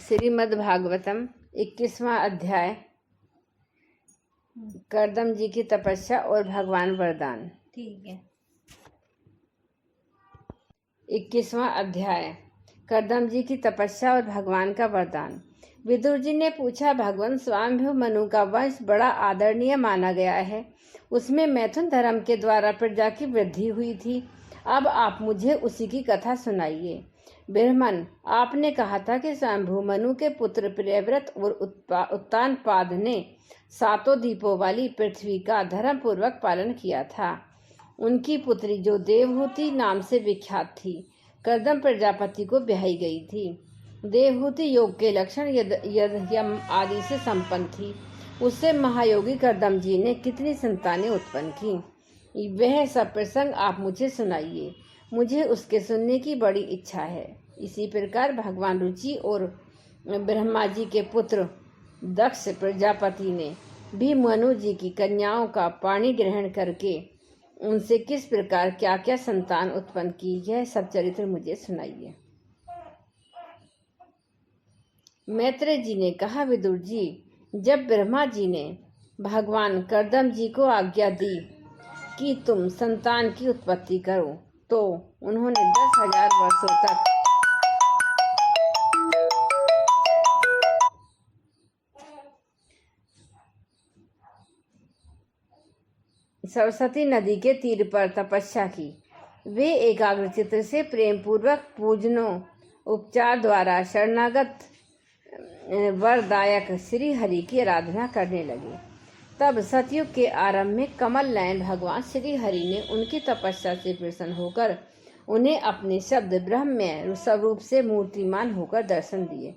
श्रीमद्भागवतम 21वां अध्याय कर्दम जी की तपस्या और भगवान वरदान। ठीक है। 21वां अध्याय कर्दम जी की तपस्या और भगवान का वरदान। विदुर जी ने पूछा, भगवान स्वामिभु मनु का वंश बड़ा आदरणीय माना गया है। उसमें मैथुन धर्म के द्वारा प्रजा की वृद्धि हुई थी। अब आप मुझे उसी की कथा सुनाइए। ब्रह्मन, आपने कहा था कि स्वयंभू मनु के पुत्र प्रियव्रत और उत्तानपाद ने 7 द्वीपों वाली पृथ्वी का धर्म पूर्वक पालन किया था। उनकी पुत्री जो देवहूति नाम से विख्यात थी, कर्दम प्रजापति को ब्याही गई थी। देवहूति योग के लक्षण यम आदि से संपन्न थी। उससे महायोगी कर्दम जी ने कितनी संतानें उत्पन्न की, वह सब प्रसंग आप मुझे सुनाइए। मुझे उसके सुनने की बड़ी इच्छा है। इसी प्रकार भगवान रुचि और ब्रह्मा जी के पुत्र दक्ष प्रजापति ने भी मनु जी की कन्याओं का पाणी ग्रहण करके उनसे किस प्रकार क्या क्या संतान उत्पन्न की, यह सब चरित्र मुझे सुनाइए। मैत्रेय जी ने कहा, विदुर जी, जब ब्रह्मा जी ने भगवान कर्दम जी को आज्ञा दी कि तुम संतान की उत्पत्ति करो, तो उन्होंने 10,000 वर्षों तक सरस्वती नदी के तीर पर तपस्या की। वे एकाग्रचित्त से प्रेम पूर्वक पूजनों उपचार द्वारा शरणागत वरदायक श्री हरि की आराधना करने लगे। तब सतयुग के आरंभ में कमल नयन भगवान श्री हरि ने उनकी तपस्या से प्रसन्न होकर उन्हें अपने शब्द ब्रह्म में स्वरूप से मूर्तिमान होकर दर्शन दिए।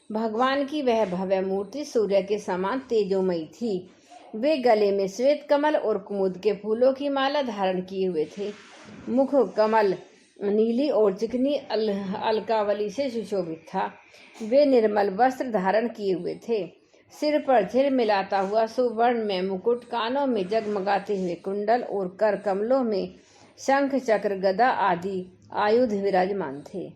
भगवान की वह भव्य मूर्ति सूर्य के समान तेजोमयी थी। वे गले में श्वेत कमल और कुमुद के फूलों की माला धारण किए हुए थे। मुख कमल नीली और चिकनी अलकावली से सुशोभित था। वे निर्मल वस्त्र धारण किए हुए थे। सिर पर झिलमिलाता हुआ सुवर्ण में मुकुट, कानों में जगमगाते हुए कुंडल और कर कमलों में शंख चक्र गदा आदि आयुध विराजमान थे।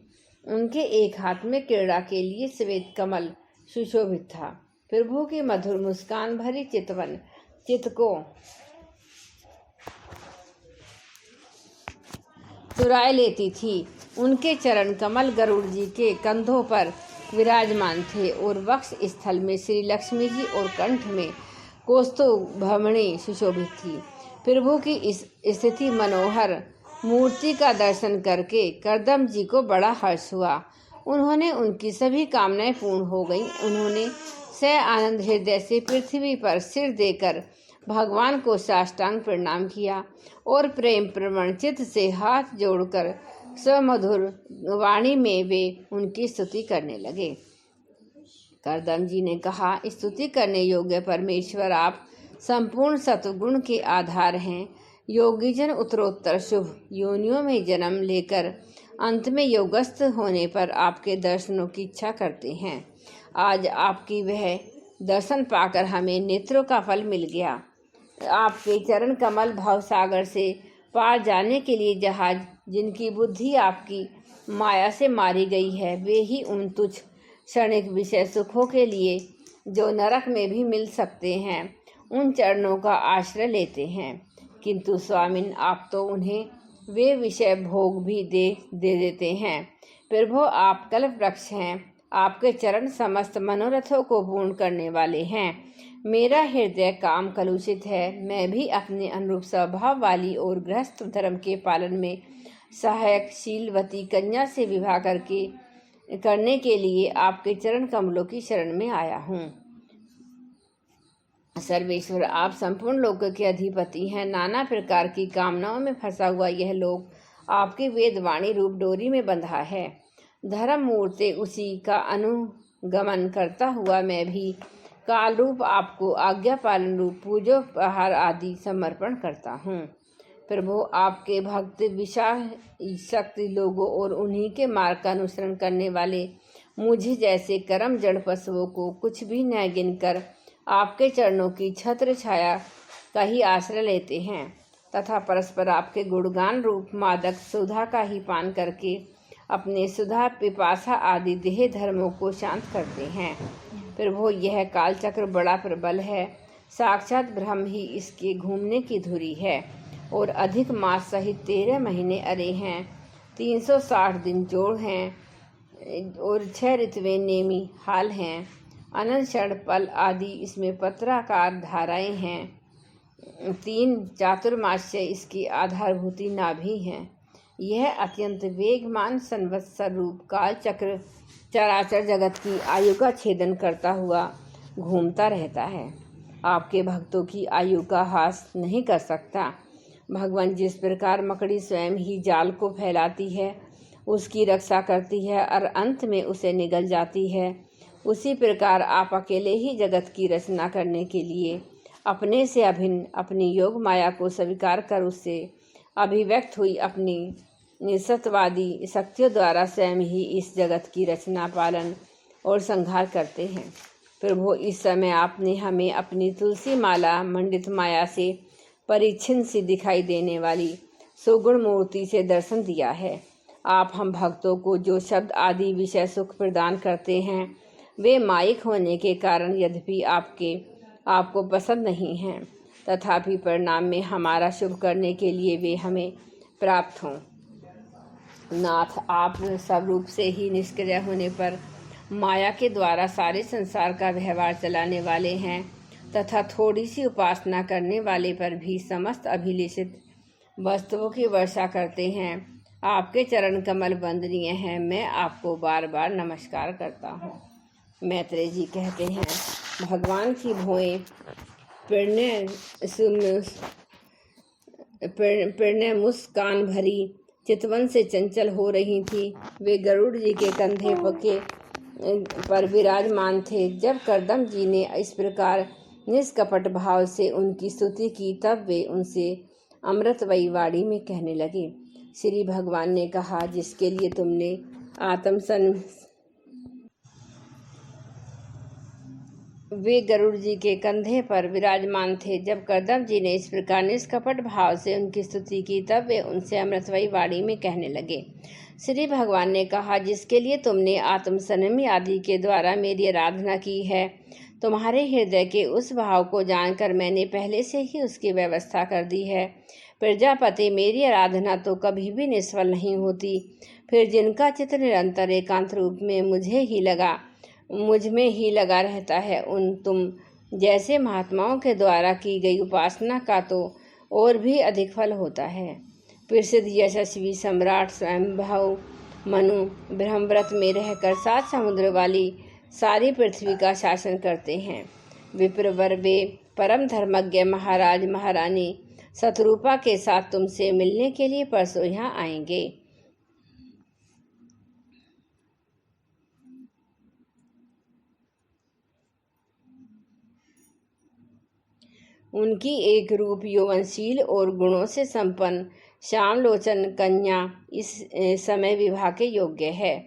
उनके एक हाथ में क्रीड़ा के लिए श्वेत कमल सुशोभित था। प्रभु की मधुर मुस्कान भरी चितवन चित्त को चुराए लेती थी। उनके चरण कमल गरुड़ जी के कंधों पर विराजमान थे और वक्ष स्थल में श्री लक्ष्मी जी और कंठ में कौस्तुभमणि सुशोभित थी। प्रभु की इस स्थिति मनोहर मूर्ति का दर्शन करके कर्दम जी को बड़ा हर्ष हुआ। उन्होंने उनकी सभी कामनाएं पूर्ण हो गईं। उन्होंने स आनंद हृदय से पृथ्वी पर सिर देकर भगवान को साष्टांग प्रणाम किया और प्रेम प्रवण चित्त से हाथ जोड़कर स्वमधुर वाणी में वे उनकी स्तुति करने लगे। कर्दम जी ने कहा, स्तुति करने योग्य परमेश्वर, आप संपूर्ण सत्वगुण के आधार हैं। योगीजन उत्तरोत्तर शुभ योनियों में जन्म लेकर अंत में योगस्थ होने पर आपके दर्शनों की इच्छा करते हैं। आज आपकी वह दर्शन पाकर हमें नेत्रों का फल मिल गया। आपके चरण कमल भवसागर से पार जाने के लिए जहाज, जिनकी बुद्धि आपकी माया से मारी गई है, वे ही उन तुच्छ क्षणिक विषय सुखों के लिए जो नरक में भी मिल सकते हैं, उन चरणों का आश्रय लेते हैं। किंतु स्वामिन, आप तो उन्हें वे विषय भोग भी दे देते हैं। प्रभु, आप कल्प वृक्ष हैं। आपके चरण समस्त मनोरथों को पूर्ण करने वाले हैं। मेरा हृदय काम कलुषित है। मैं भी अपने अनुरूप स्वभाव वाली और गृहस्थ धर्म के पालन में सहायक शीलवती कन्या से विवाह करने के लिए आपके चरण कमलों की शरण में आया हूँ। सर्वेश्वर, आप संपूर्ण लोक के अधिपति हैं। नाना प्रकार की कामनाओं में फंसा हुआ यह लोक आपकी वेदवाणी रूप डोरी में बंधा है। धर्म मूर्ति उसी का अनुगमन करता हुआ मैं भी काल रूप आपको आज्ञा पालन रूप पूजोपहार आदि समर्पण करता हूँ। प्रभु, आपके भक्त विशाल शक्ति लोगों और उन्हीं के मार्ग का अनुसरण करने वाले मुझे जैसे कर्म जड़ पशुओं को कुछ भी न गिनकर आपके चरणों की छत्र छाया का ही आश्रय लेते हैं तथा परस्पर आपके गुणगान रूप मादक सुधा का ही पान करके अपने सुधा पिपासा आदि देह धर्मों को शांत करते हैं। प्रभु, यह कालचक्र बड़ा प्रबल है, साक्षात ब्रह्म ही इसके घूमने की धुरी है और अधिक मास सहित 13 महीने अरे हैं, 360 दिन जोड़ हैं और 6 ऋतुएं नेमी हाल हैं, अनंत क्षण पल आदि इसमें पत्राकार धाराएं हैं, 3 चातुर्मास्य इसकी आधारभूति नाभि हैं। यह अत्यंत वेगमान संवत्सर रूप काल चक्र चराचर जगत की आयु का छेदन करता हुआ घूमता रहता है। आपके भक्तों की आयु का ह्रास नहीं कर सकता। भगवान जिस प्रकार मकड़ी स्वयं ही जाल को फैलाती है, उसकी रक्षा करती है और अंत में उसे निगल जाती है, उसी प्रकार आप अकेले ही जगत की रचना करने के लिए अपने से अभिन्न अपनी योग माया को स्वीकार कर उससे अभिव्यक्त हुई अपनी सत्यवादी शक्तियों द्वारा स्वयं ही इस जगत की रचना, पालन और संहार करते हैं। प्रभु, इस समय आपने हमें अपनी तुलसी माला मंडित माया से परिच्छिन्न सी दिखाई देने वाली सुगुण मूर्ति से दर्शन दिया है। आप हम भक्तों को जो शब्द आदि विषय सुख प्रदान करते हैं, वे मायिक होने के कारण यद्यपि आपको पसंद नहीं हैं, तथापि परिणाम में हमारा शुभ करने के लिए वे हमें प्राप्त हों। नाथ, आप सब रूप से ही निष्क्रिय होने पर माया के द्वारा सारे संसार का व्यवहार चलाने वाले हैं तथा थोड़ी सी उपासना करने वाले पर भी समस्त अभिलेषित वस्तुओं की वर्षा करते हैं। आपके चरण कमल वंदनीय हैं, मैं आपको बार बार नमस्कार करता हूँ। मैत्रेय जी कहते हैं, भगवान की भौएं प्रणय मुस्कान भरी चितवन से चंचल हो रही थी। वे गरुड़ जी के कंधे पर विराजमान थे। जब करदम जी ने इस प्रकार निष्कपट भाव से उनकी स्तुति की, तब वे उनसे अमृतमयी वाणी में कहने लगे। श्री भगवान ने कहा, जिसके लिए तुमने वे गरुड़ जी के कंधे पर विराजमान थे। जब करदम जी ने इस प्रकार निष्कपट भाव से उनकी स्तुति की, तब वे उनसे अमृतमयी वाणी में कहने लगे। श्री भगवान ने कहा, जिसके लिए तुमने आत्मसंयमी आदि के द्वारा मेरी आराधना की है, तुम्हारे हृदय के उस भाव को जानकर मैंने पहले से ही उसकी व्यवस्था कर दी है। प्रजापति, मेरी आराधना तो कभी भी निष्फल नहीं होती। फिर जिनका चित्त निरंतर एकांत रूप में मुझ में ही लगा रहता है, उन तुम जैसे महात्माओं के द्वारा की गई उपासना का तो और भी अधिक फल होता है। प्रसिद्ध यशस्वी सम्राट स्वयंभव मनु ब्रह्मव्रत में रहकर 7 समुद्र वाली सारी पृथ्वी का शासन करते हैं। विप्रवर, वे परम धर्मज्ञ महाराज महारानी शतरूपा के साथ तुमसे मिलने के लिए परसों यहाँ आएंगे। उनकी एक रूप यौवनशील और गुणों से संपन्न श्यामलोचन कन्या इस समय विवाह के योग्य है।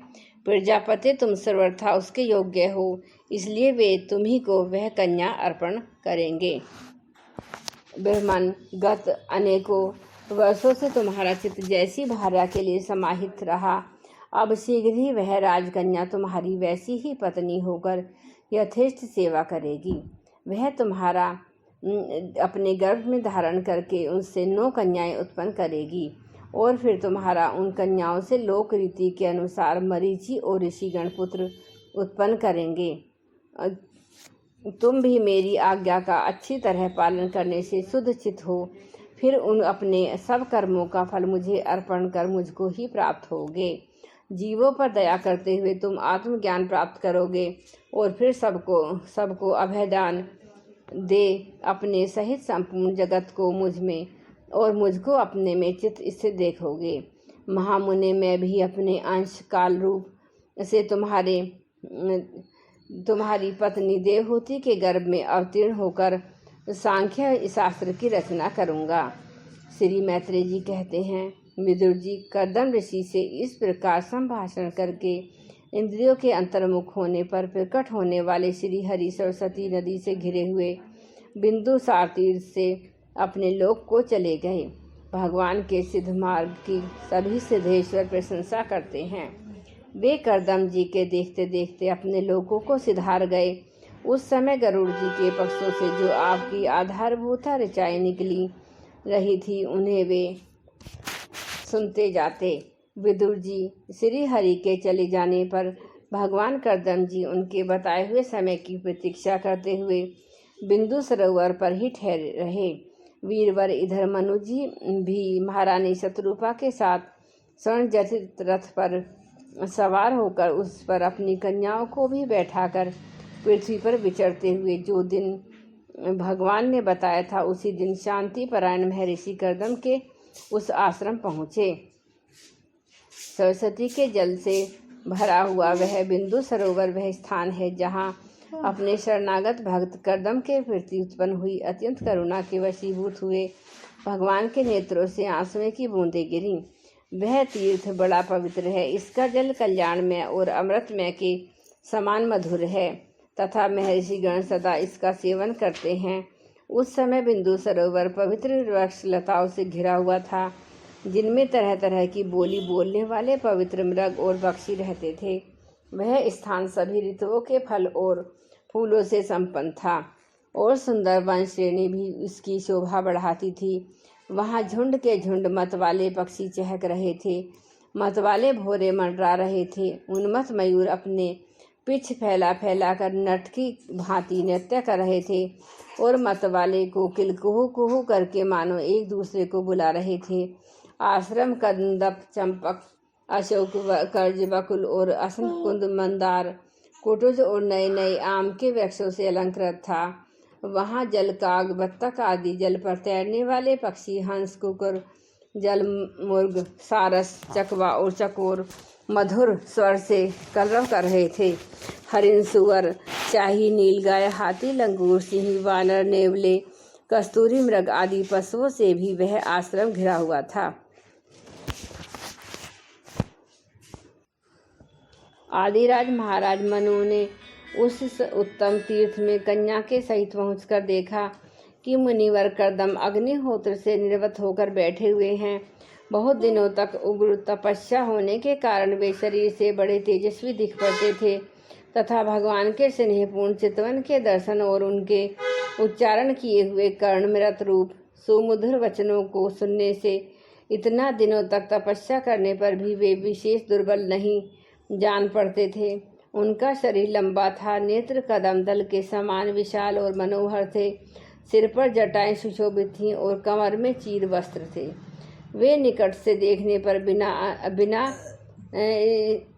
प्रजापति, तुम सर्वथा उसके योग्य हो, इसलिए वे तुम्ही को वह कन्या अर्पण करेंगे। ब्रह्मन, गत अनेकों वर्षों से तुम्हारा चित्त जैसी भार्या के लिए समाहित रहा, अब शीघ्र ही वह राजकन्या तुम्हारी वैसी ही पत्नी होकर यथेष्ट सेवा करेगी। वह तुम्हारा अपने गर्भ में धारण करके उससे 9 कन्याएं उत्पन्न करेगी और फिर तुम्हारा उन कन्याओं से लोक रीति के अनुसार मरीचि और ऋषिगण पुत्र उत्पन्न करेंगे। तुम भी मेरी आज्ञा का अच्छी तरह पालन करने से शुद्ध चित्त हो, फिर उन अपने सब कर्मों का फल मुझे अर्पण कर मुझको ही प्राप्त होगे। जीवों पर दया करते हुए तुम आत्मज्ञान प्राप्त करोगे और फिर सबको अभयदान दे अपने सहित संपूर्ण जगत को मुझ में और मुझको अपने में चित्त स्थित देखोगे। महामुने, मैं भी अपने अंश काल रूप से तुम्हारी पत्नी देवहूति के गर्भ में अवतीर्ण होकर सांख्य शास्त्र की रचना करूँगा। श्री मैत्रेय जी कहते हैं, विदुर जी, करदम ऋषि से इस प्रकार संभाषण करके इंद्रियों के अंतर्मुख होने पर प्रकट होने वाले श्री हरि सरस्वती नदी से घिरे हुए बिंदुसार तीर्थ से अपने लोक को चले गए। भगवान के सिद्ध मार्ग की सभी सिद्धेश्वर प्रशंसा करते हैं। वे करदम जी के देखते देखते अपने लोगों को सिधार गए। उस समय गरुड़ जी के पक्षों से जो आपकी आधारभूत ऋचाएँ निकली रही थी उन्हें वे सुनते जाते। विदुर जी श्री हरि के चले जाने पर भगवान करदम जी उनके बताए हुए समय की प्रतीक्षा करते हुए बिंदु सरोवर पर ही ठहरे रहे। वीरवर इधर मनु जी भी महारानी शत्रुपा के साथ स्वर्ण जटित रथ पर सवार होकर उस पर अपनी कन्याओं को भी बैठाकर पृथ्वी पर विचरते हुए जो दिन भगवान ने बताया था उसी दिन शांति परायण महर्षि करदम के उस आश्रम पहुँचे। सरस्वती के जल से भरा हुआ वह बिंदु सरोवर वह स्थान है जहाँ अपने शरणागत भक्त करदम के प्रति उत्पन्न हुई अत्यंत करुणा के वशीभूत हुए भगवान के नेत्रों से आंसुओं की बूंदें गिरी। वह तीर्थ बड़ा पवित्र है। इसका जल कल्याणमय और अमृतमय के समान मधुर है तथा महर्षिगण सदा इसका सेवन करते हैं। उस समय बिंदु सरोवर पवित्र वृक्ष लताओं से घिरा हुआ था जिनमें तरह तरह की बोली बोलने वाले पवित्र मृग और पक्षी रहते थे। वह स्थान सभी ऋतुओं के फल और फूलों से संपन्न था और सुंदर वन श्रेणी भी इसकी शोभा बढ़ाती थी। वहाँ झुंड के झुंड मतवाले पक्षी चहक रहे थे, मतवाले भोरे मंडरा रहे थे। उन्मत्त मयूर अपने पिछ फैला फैला कर नट की भांति नृत्य कर रहे थे और मतवाले कोकिल कुहू कुहू करके मानो एक दूसरे को बुला रहे थे। आश्रम कंदप, चंपक, अशोक, कर्ज, बकुल और असंख्य कुंद, मंदार, कुटुज और नए नए आम के वृक्षों से अलंकृत था। वहाँ जलकाग, बत्तख आदि जल पर तैरने वाले पक्षी, हंस, कुकुर, जलमुर्ग, सारस, चकवा और चकोर मधुर स्वर से कलरव कर रहे थे। हरिण, सुअर, शाही, नीलगाय, हाथी, लंगूर, सिंह, वानर, नेवले, कस्तूरी मृग आदि पशुओं से भी वह आश्रम घिरा हुआ था। आदिराज महाराज मनु ने उस उत्तम तीर्थ में कन्या के सहित पहुंचकर देखा कि मुनिवर करदम अग्निहोत्र से निवृत्त होकर बैठे हुए हैं। बहुत दिनों तक उग्र तपस्या होने के कारण वे शरीर से बड़े तेजस्वी दिख पड़ते थे तथा भगवान के स्नेहपूर्ण चितवन के दर्शन और उनके उच्चारण किए हुए कर्णमृत रूप सुमधुर वचनों को सुनने से इतना दिनों तक तपस्या करने पर भी वे विशेष दुर्बल नहीं जान पड़ते थे। उनका शरीर लंबा था, नेत्र कदम दल के समान विशाल और मनोहर थे। सिर पर जटाएं सुशोभित थीं और कमर में चीर वस्त्र थे। वे निकट से देखने पर बिना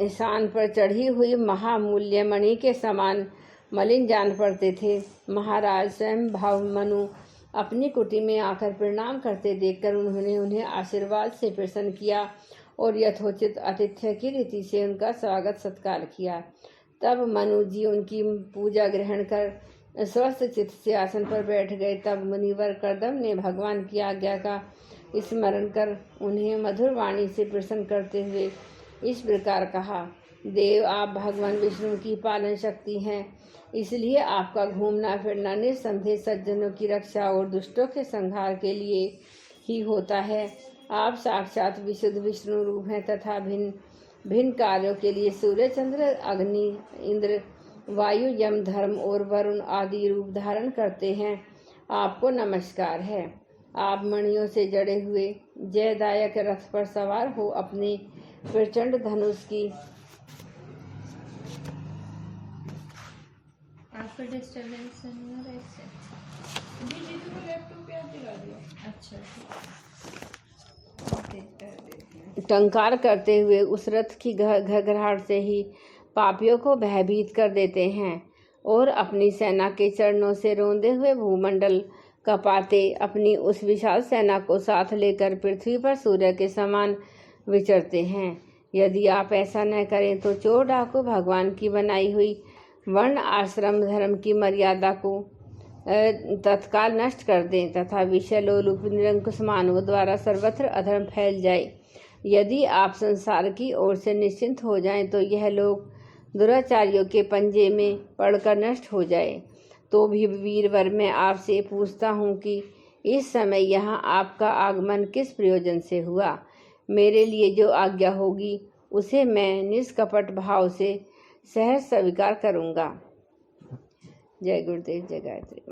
शान पर चढ़ी हुई महामूल्य मणि के समान मलिन जान पड़ते थे। महाराज स्वयं भाव मनु अपनी कुटी में आकर प्रणाम करते देखकर उन्होंने उन्हें आशीर्वाद से प्रसन्न किया और यथोचित आतिथ्य की रीति से उनका स्वागत सत्कार किया। तब मनु जी उनकी पूजा ग्रहण कर स्वस्थ चित्त से आसन पर बैठ गए। तब मुनिवर करदम ने भगवान की आज्ञा का स्मरण कर उन्हें मधुर वाणी से प्रसन्न करते हुए इस प्रकार कहा, देव, आप भगवान विष्णु की पालन शक्ति हैं, इसलिए आपका घूमना फिरना निस्संदेह सज्जनों की रक्षा और दुष्टों के संहार के लिए ही होता है। आप साक्षात विशुद्ध विष्णु रूप हैं तथा भिन्न भिन्न कार्यों के लिए सूर्य, चंद्र, अग्नि, इंद्र, वायु, यम, धर्म और वरुण आदि रूप धारण करते हैं। आपको नमस्कार है। आप मणियों से जड़े हुए जयदायक रथ पर सवार हो अपने प्रचंड धनुष की आपका डिस्टर्बेंस टंकार करते हुए उस रथ की घरघराहट से ही पापियों को भयभीत कर देते हैं और अपनी सेना के चरणों से रोंदे हुए भूमंडल कपाते अपनी उस विशाल सेना को साथ लेकर पृथ्वी पर सूर्य के समान विचरते हैं। यदि आप ऐसा न करें तो चोर डाकू भगवान की बनाई हुई वर्ण आश्रम धर्म की मर्यादा को तत्काल नष्ट कर दें तथा विषय लोलुप निरंकुश मानवों द्वारा सर्वत्र अधर्म फैल जाए। यदि आप संसार की ओर से निश्चिंत हो जाएं तो यह लोग दुराचारियों के पंजे में पड़कर नष्ट हो जाए। तो भी वीरवर मैं आपसे पूछता हूँ कि इस समय यहाँ आपका आगमन किस प्रयोजन से हुआ? मेरे लिए जो आज्ञा होगी उसे मैं निष्कपट भाव से सहज स्वीकार करूँगा। जय गुरुदेव, जय गायत्री।